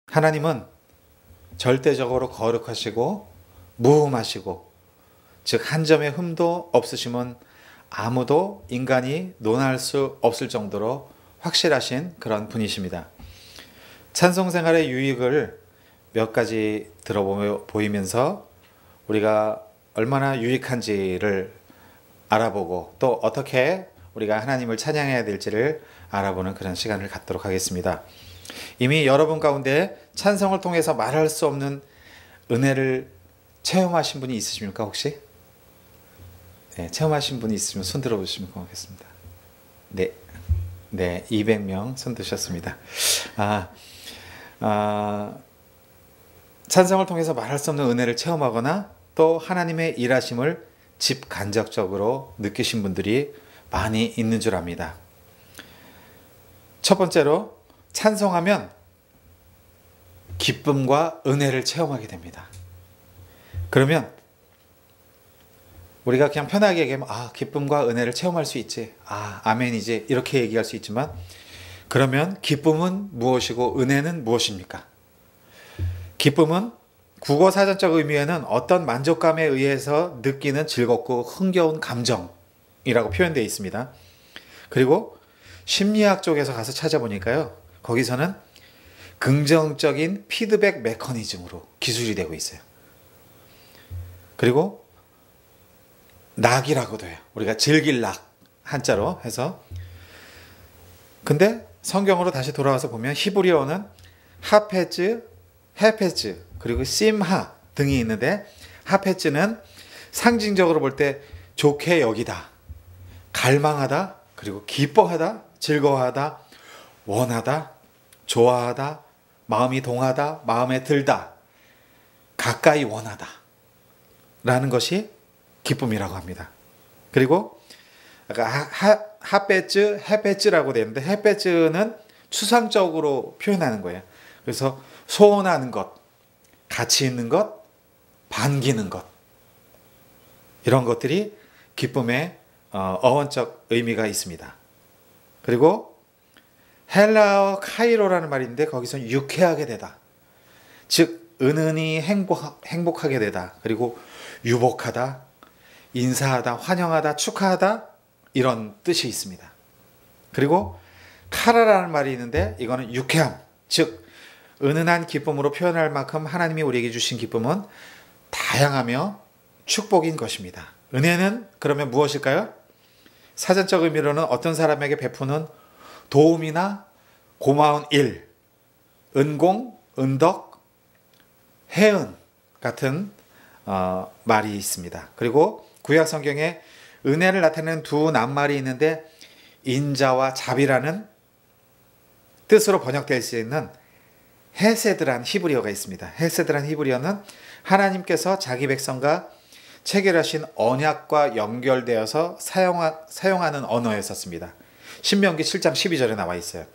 하나님은 절대적으로 거룩하시고 무흠하시고, 즉 한 점의 흠도 없으심은 아무도 인간이 논할 수 없을 정도로 확실하신 그런 분이십니다. 찬송 생활의 유익을 몇 가지 들어보이면서 우리가 얼마나 유익한지를 알아보고, 또 어떻게 우리가 하나님을 찬양해야 될지를 알아보는 그런 시간을 갖도록 하겠습니다. 이미 여러분 가운데 찬송을 통해서 말할 수 없는 은혜를 체험하신 분이 있으십니까, 혹시? 네, 체험하신 분이 있으면 손 들어보시면 고맙겠습니다. 네, 200명 손 드셨습니다. 찬송을 통해서 말할 수 없는 은혜를 체험하거나 또 하나님의 일하심을 직간접적으로 느끼신 분들이 많이 있는 줄 압니다. 첫 번째로, 찬송하면 기쁨과 은혜를 체험하게 됩니다. 그러면 우리가 그냥 편하게 얘기하면 기쁨과 은혜를 체험할 수 있지, 아멘이지, 이렇게 얘기할 수 있지만, 그러면 기쁨은 무엇이고 은혜는 무엇입니까? 기쁨은 국어 사전적 의미에는 어떤 만족감에 의해서 느끼는 즐겁고 흥겨운 감정이라고 표현되어 있습니다. 그리고 심리학 쪽에서 가서 찾아보니까요, 거기서는 긍정적인 피드백 메커니즘으로 기술이 되고 있어요. 그리고 낙이라고도 해요. 우리가 즐길 낙, 한자로 해서. 근데 성경으로 다시 돌아와서 보면 히브리어는 하페즈, 헤페즈, 그리고 심하 등이 있는데, 하페즈는 상징적으로 볼 때 좋게 여기다, 갈망하다, 그리고 기뻐하다, 즐거워하다, 원하다, 좋아하다, 마음이 동하다, 마음에 들다, 가까이 원하다 라는 것이 기쁨이라고 합니다. 그리고 아까 하페즈, 헤페즈라고 되는데, 헤페즈는 추상적으로 표현하는 거예요. 그래서 소원하는 것, 가치 있는 것, 반기는 것, 이런 것들이 기쁨의 어원적 의미가 있습니다. 그리고 헬라어 카이로라는 말이 있는데, 거기서 유쾌하게 되다, 즉 은은히 행복하게 되다, 그리고 유복하다, 인사하다, 환영하다, 축하하다, 이런 뜻이 있습니다. 그리고 카라라는 말이 있는데, 이거는 유쾌함, 즉 은은한 기쁨으로 표현할 만큼 하나님이 우리에게 주신 기쁨은 다양하며 축복인 것입니다. 은혜는 그러면 무엇일까요? 사전적 의미로는 어떤 사람에게 베푸는 도움이나 고마운 일, 은공, 은덕, 해은 같은 말이 있습니다. 그리고 구약 성경에 은혜를 나타내는 두 낱말이 있는데, 인자와 자비라는 뜻으로 번역될 수 있는 헤세드란 히브리어가 있습니다. 헤세드란 히브리어는 하나님께서 자기 백성과 체결하신 언약과 연결되어서 사용하는 언어에 썼습니다. 신명기 7장 12절에 나와 있어요.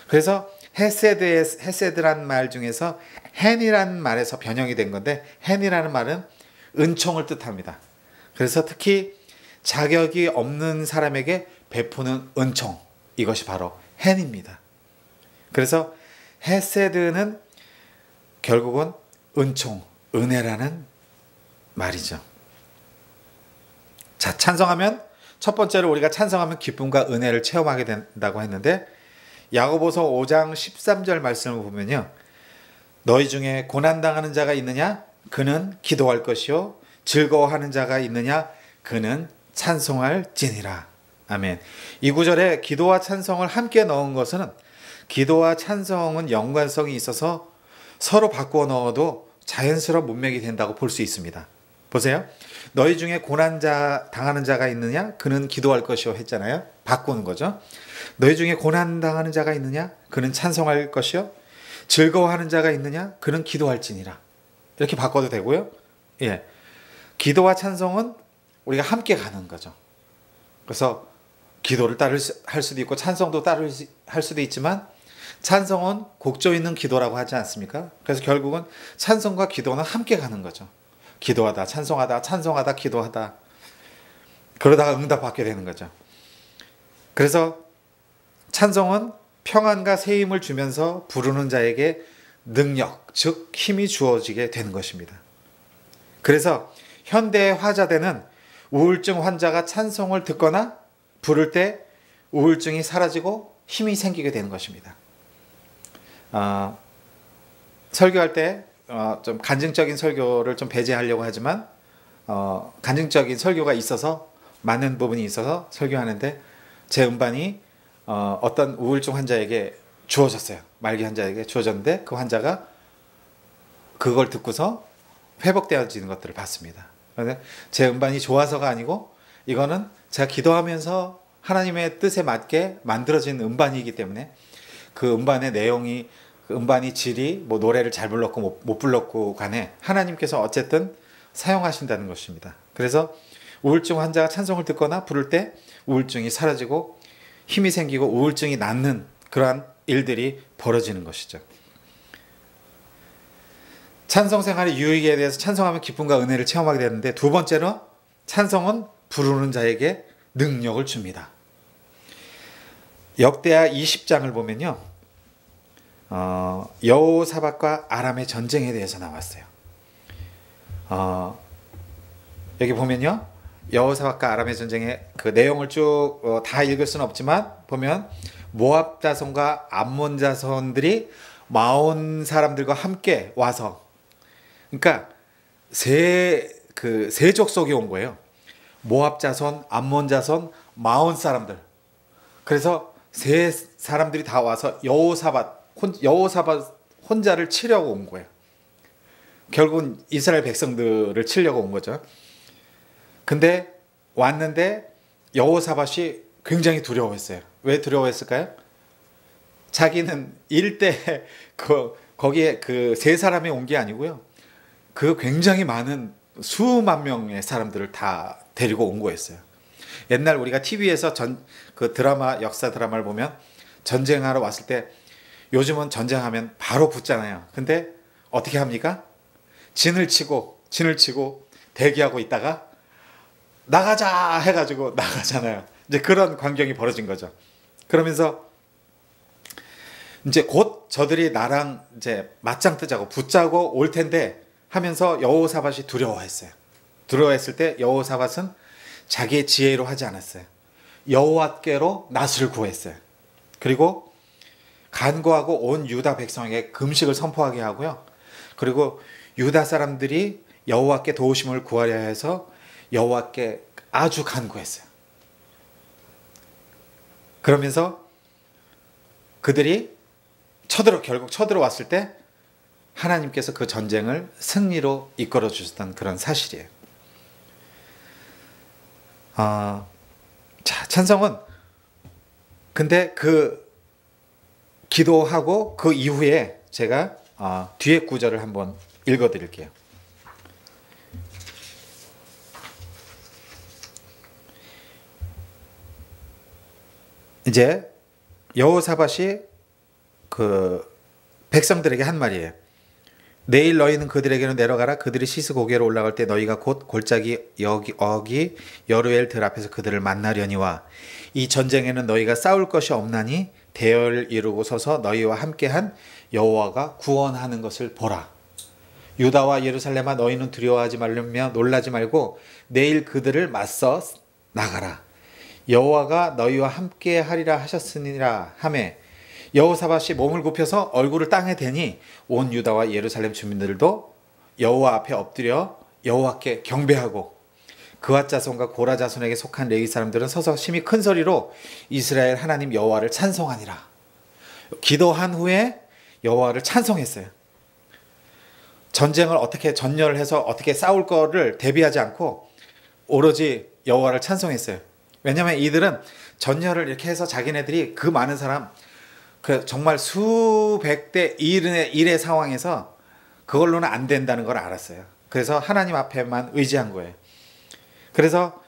그래서 헤세드란 말 중에서 헨이라는 말에서 변형이 된 건데, 헨이라는 말은 은총을 뜻합니다. 그래서 특히 자격이 없는 사람에게 베푸는 은총, 이것이 바로 헨입니다. 그래서 헤세드는 결국은 은총, 은혜라는 말이죠. 자, 찬송하면, 첫 번째로 우리가 찬송하면 기쁨과 은혜를 체험하게 된다고 했는데, 야고보서 5장 13절 말씀을 보면요, 너희 중에 고난당하는 자가 있느냐? 그는 기도할 것이요, 즐거워하는 자가 있느냐? 그는 찬송할지니라. 아멘. 이 구절에 기도와 찬송을 함께 넣은 것은, 기도와 찬송은 연관성이 있어서 서로 바꾸어 넣어도 자연스러운 문맥이 된다고 볼 수 있습니다. 보세요. 너희 중에 당하는 자가 있느냐? 그는 기도할 것이요 했잖아요. 바꾸는 거죠. 너희 중에 고난당하는 자가 있느냐? 그는 찬송할 것이요. 즐거워하는 자가 있느냐? 그는 기도할지니라. 이렇게 바꿔도 되고요. 예. 기도와 찬송은 우리가 함께 가는 거죠. 그래서 기도를 따로 할 수도 있고 찬송도 따로 할 수도 있지만, 찬송은 곡조 있는 기도라고 하지 않습니까? 그래서 결국은 찬송과 기도는 함께 가는 거죠. 기도하다, 찬송하다, 찬송하다, 기도하다. 그러다가 응답받게 되는 거죠. 그래서 찬송은 평안과 새 힘을 주면서 부르는 자에게 능력, 즉 힘이 주어지게 되는 것입니다. 그래서 현대의 화자되는 우울증 환자가 찬송을 듣거나 부를 때 우울증이 사라지고 힘이 생기게 되는 것입니다. 설교할 때 좀 간증적인 설교를 좀 배제하려고 하지만 간증적인 설교가 있어서 많은 부분이 있어서 설교하는데 제 음반이 어떤 우울증 환자에게 주어졌어요. 말기 환자에게 주어졌는데 그 환자가 그걸 듣고서 회복되어지는 것들을 봤습니다. 그런데 제 음반이 좋아서가 아니고 이거는 제가 기도하면서 하나님의 뜻에 맞게 만들어진 음반이기 때문에 그 음반의 내용이 그 음반이 질이 뭐 노래를 잘 불렀고 못 불렀고 간에 하나님께서 어쨌든 사용하신다는 것입니다. 그래서 우울증 환자가 찬송을 듣거나 부를 때 우울증이 사라지고 힘이 생기고 우울증이 낫는 그러한 일들이 벌어지는 것이죠. 찬송 생활의 유익에 대해서 찬송하면 기쁨과 은혜를 체험하게 되는데 두 번째로 찬송은 부르는 자에게 능력을 줍니다. 역대하 20장을 보면요. 여호사밧과 아람의 전쟁에 대해서 나왔어요. 여기 보면요. 여호사밧과 아람의 전쟁의 그 내용을 쭉 다 읽을 수는 없지만 보면 모압 자손과 암몬 자손들이 마온 사람들과 함께 와서 그러니까 세 족속이 온 거예요. 모압 자손, 암몬 자손, 마온 사람들. 그래서 세 사람들이 다 와서 여호사밧 혼자를 치려고 온 거예요. 결국은 이스라엘 백성들을 치려고 온 거죠. 근데 왔는데 여호사밧이 굉장히 두려워했어요. 왜 두려워했을까요? 자기는 일대 거기에 그 세 사람이 온 게 아니고요. 그 굉장히 많은 수만 명의 사람들을 다 데리고 온 거였어요. 옛날 우리가 TV에서 그 드라마 역사 드라마를 보면 전쟁하러 왔을 때 요즘은 전쟁하면 바로 붙잖아요. 근데 어떻게 합니까? 진을 치고 대기하고 있다가 나가자 해가지고 나가잖아요. 이제 그런 광경이 벌어진 거죠. 그러면서 이제 곧 저들이 나랑 이제 맞짱 뜨자고 붙자고 올 텐데 하면서 여호사밧이 두려워했어요. 두려워했을 때 여호사밧은 자기의 지혜로 하지 않았어요. 여호와께로 낫을 구했어요. 그리고 간구하고 온 유다 백성에게 금식을 선포하게 하고요. 그리고 유다 사람들이 여호와께 도우심을 구하려 해서 여호와께 아주 간구했어요. 그러면서 그들이 결국 쳐들어왔을 때 하나님께서 그 전쟁을 승리로 이끌어 주셨던 그런 사실이에요. 자, 찬송은 근데 그 기도하고 그 이후에 제가 뒤에 구절을 한번 읽어 드릴게요. 이제 여호사밧이 그 백성들에게 한 말이에요. 내일 너희는 그들에게로 내려가라. 그들이 시스고개로 올라갈 때 너희가 곧 골짜기 어기 여루엘 들 앞에서 그들을 만나려니와 이 전쟁에는 너희가 싸울 것이 없나니 대열을 이루고 서서 너희와 함께한 여호와가 구원하는 것을 보라. 유다와 예루살렘아 너희는 두려워하지 말며 놀라지 말고 내일 그들을 맞서 나가라. 여호와가 너희와 함께하리라 하셨으니라 하매 여호사밧이 몸을 굽혀서 얼굴을 땅에 대니 온 유다와 예루살렘 주민들도 여호와 앞에 엎드려 여호와께 경배하고 그앗 자손과 고라 자손에게 속한 레위 사람들은 서서 심히 큰 소리로 이스라엘 하나님 여호와를 찬송하니라. 기도한 후에 여호와를 찬송했어요. 전쟁을 어떻게 전열을 해서 어떻게 싸울 거를 대비하지 않고 오로지 여호와를 찬송했어요. 왜냐하면 이들은 전열을 이렇게 해서 자기네들이 그 많은 사람 정말 수백 대 1의 상황에서 그걸로는 안 된다는 걸 알았어요. 그래서 하나님 앞에만 의지한 거예요. 그래서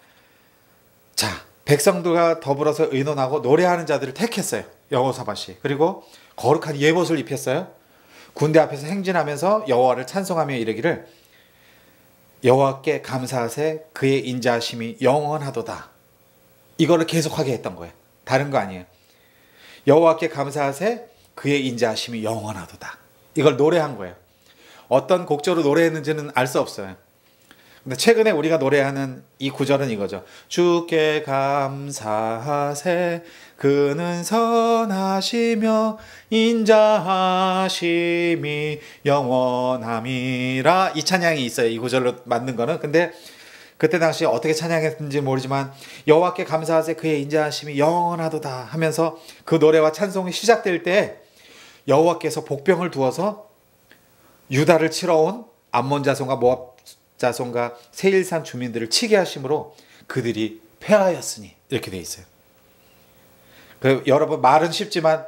자, 백성들과 더불어서 의논하고 노래하는 자들을 택했어요. 여호사밧이. 그리고 거룩한 예봇을 입혔어요. 군대 앞에서 행진하면서 여호와를 찬송하며 이르기를 여호와께 감사하세 그의 인자하심이 영원하도다. 이거를 계속하게 했던 거예요. 다른 거 아니에요. 여호와께 감사하세 그의 인자하심이 영원하도다. 이걸 노래한 거예요. 어떤 곡조로 노래했는지는 알 수 없어요. 근데 최근에 우리가 노래하는 이 구절은 이거죠. 주께 감사하세 그는 선하시며 인자하심이 영원함이라, 이 찬양이 있어요. 이 구절로 만든 거는. 근데 그때 당시 어떻게 찬양했는지 모르지만 여호와께 감사하세 그의 인자하심이 영원하도다 하면서 그 노래와 찬송이 시작될 때 여호와께서 복병을 두어서 유다를 치러 온 암몬 자손과 모압 자손과 세일산 주민들을 치게 하심으로 그들이 패하였으니, 이렇게 돼 있어요. 여러분, 말은 쉽지만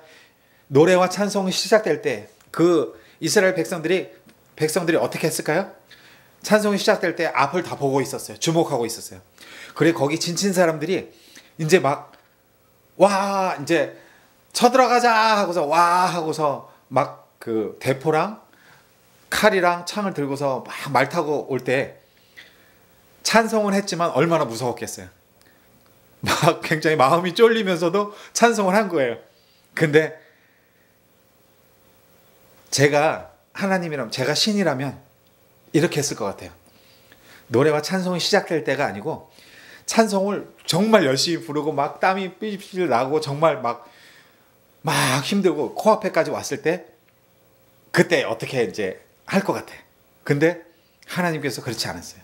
노래와 찬송이 시작될 때 그 이스라엘 백성들이 어떻게 했을까요? 찬송이 시작될 때 앞을 다 보고 있었어요. 주목하고 있었어요. 그리고 거기 지친 사람들이 이제 막 와 이제 쳐들어가자 하고서 와 하고서 막 그 대포랑 칼이랑 창을 들고서 막 말 타고 올 때 찬송을 했지만 얼마나 무서웠겠어요. 막 굉장히 마음이 쫄리면서도 찬송을 한 거예요. 근데 제가 하나님이라면, 제가 신이라면 이렇게 했을 것 같아요. 노래와 찬송이 시작될 때가 아니고 찬송을 정말 열심히 부르고 막 땀이 삐질 나고 정말 막 힘들고 코앞에까지 왔을 때 그때 어떻게 이제 할 것 같아. 근데 하나님께서 그렇지 않았어요.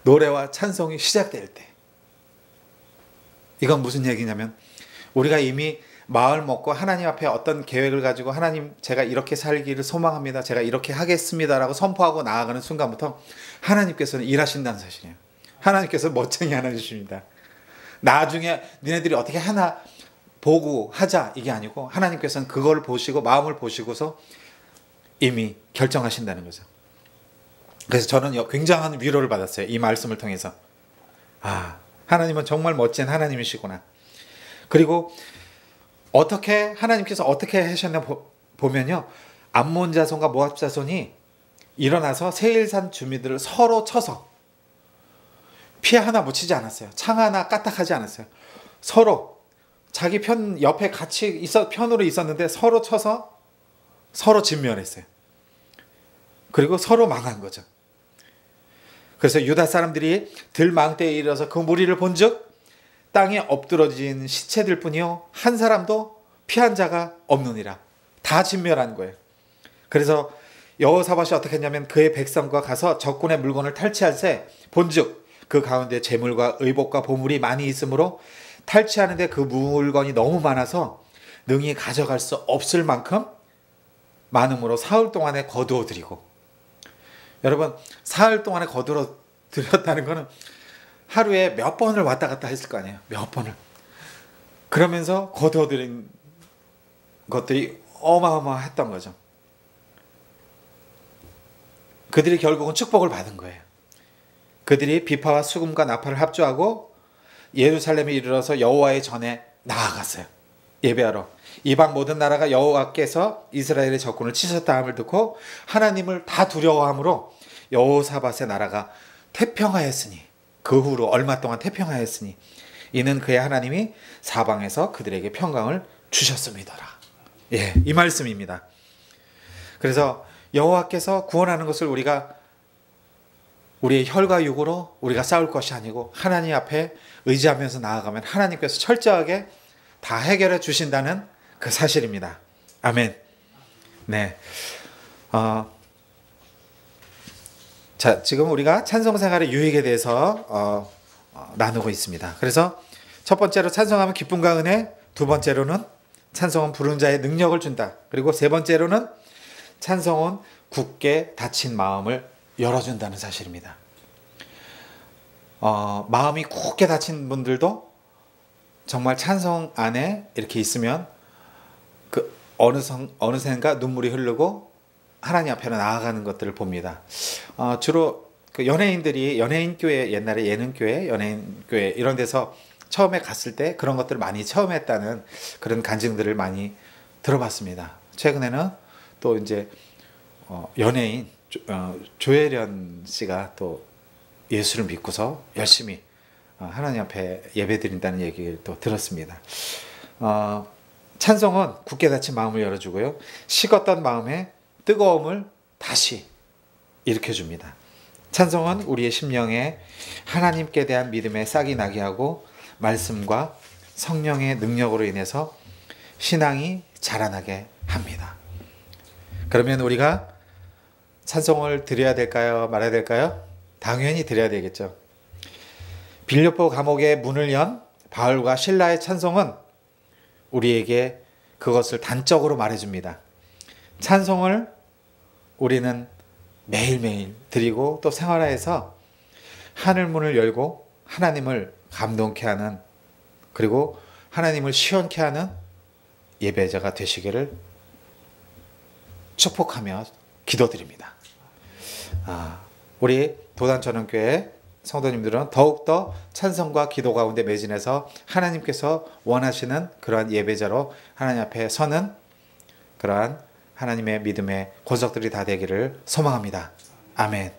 노래와 찬송이 시작될 때. 이건 무슨 얘기냐면 우리가 이미 마을 먹고 하나님 앞에 어떤 계획을 가지고 하나님 제가 이렇게 살기를 소망합니다. 제가 이렇게 하겠습니다라고 선포하고 나아가는 순간부터 하나님께서는 일하신다는 사실이에요. 하나님께서 멋쟁이 하나님이십니다. 나중에 니네들이 어떻게 하나 보고 하자 이게 아니고 하나님께서는 그걸 보시고 마음을 보시고서 이미 결정하신다는 거죠. 그래서 저는 굉장한 위로를 받았어요. 이 말씀을 통해서. 하나님은 정말 멋진 하나님이시구나. 그리고 하나님께서 어떻게 하셨나 보면요. 암몬 자손과 모압 자손이 일어나서 세일산 주민들을 서로 쳐서 피 하나 묻히지 않았어요. 창 하나 까딱하지 않았어요. 서로 자기 편 옆에 같이 편으로 있었는데 서로 쳐서 서로 진멸했어요. 그리고 서로 망한 거죠. 그래서 유다 사람들이 들망대에 이르러서 그 무리를 본즉 땅에 엎드러진 시체들 뿐이요 한 사람도 피한 자가 없느니라. 다 진멸한 거예요. 그래서 여호사밧이 어떻게 했냐면 그의 백성과 가서 적군의 물건을 탈취할세 본즉 그 가운데 재물과 의복과 보물이 많이 있으므로 탈취하는데 그 물건이 너무 많아서 능히 가져갈 수 없을 만큼 많음으로 사흘 동안에 거두어 드리고. 여러분, 사흘 동안에 거두어 드렸다는 거는 하루에 몇 번을 왔다 갔다 했을 거 아니에요. 몇 번을. 그러면서 거두어 드린 것들이 어마어마했던 거죠. 그들이 결국은 축복을 받은 거예요. 그들이 비파와 수금과 나팔을 합주하고 예루살렘에 이르러서 여호와의 전에 나아갔어요. 예배하러. 이방 모든 나라가 여호와께서 이스라엘의 적군을 치셨다 함을 듣고 하나님을 다 두려워함으로 여호사밧의 나라가 태평하였으니, 그 후로 얼마 동안 태평하였으니 이는 그의 하나님이 사방에서 그들에게 평강을 주셨음이더라. 이 말씀입니다. 그래서 여호와께서 구원하는 것을 우리의 혈과 육으로 우리가 싸울 것이 아니고 하나님 앞에 의지하면서 나아가면 하나님께서 철저하게 다 해결해 주신다는 그 사실입니다. 아멘. 네. 자, 지금 우리가 찬송 생활의 유익에 대해서 나누고 있습니다. 그래서 첫 번째로 찬송하면 기쁨과 은혜, 두 번째로는 찬송은 부른 자의 능력을 준다. 그리고 세 번째로는 찬송은 굳게 닫힌 마음을 열어준다는 사실입니다. 마음이 굳게 닫힌 분들도 정말 찬송 안에 이렇게 있으면 그 어느샌가 눈물이 흐르고 하나님 앞에 나아가는 것들을 봅니다. 주로 그 연예인들이 연예인교회, 옛날에 예능교회, 연예인교회 이런 데서 처음에 갔을 때 그런 것들을 많이 체험했다는 그런 간증들을 많이 들어봤습니다. 최근에는 또 이제 연예인 조혜련 씨가 또 예수를 믿고서 열심히 하나님 앞에 예배드린다는 얘기를 또 들었습니다. 찬송은 굳게 닫힌 마음을 열어주고요. 식었던 마음에 뜨거움을 다시 일으켜줍니다. 찬송은 우리의 심령에 하나님께 대한 믿음의 싹이 나게 하고 말씀과 성령의 능력으로 인해서 신앙이 자라나게 합니다. 그러면 우리가 찬송을 드려야 될까요? 말아야 될까요? 당연히 드려야 되겠죠. 빌립보 감옥의 문을 연 바울과 실라의 찬송은 우리에게 그것을 단적으로 말해줍니다. 찬송을 우리는 매일매일 드리고 또 생활화해서 하늘문을 열고 하나님을 감동케 하는, 그리고 하나님을 시원케 하는 예배자가 되시기를 축복하며 기도드립니다. 우리 도단전원교회 성도님들은 더욱더 찬송과 기도 가운데 매진해서 하나님께서 원하시는 그러한 예배자로 하나님 앞에 서는 그러한 하나님의 믿음의 권속들이 다 되기를 소망합니다. 아멘.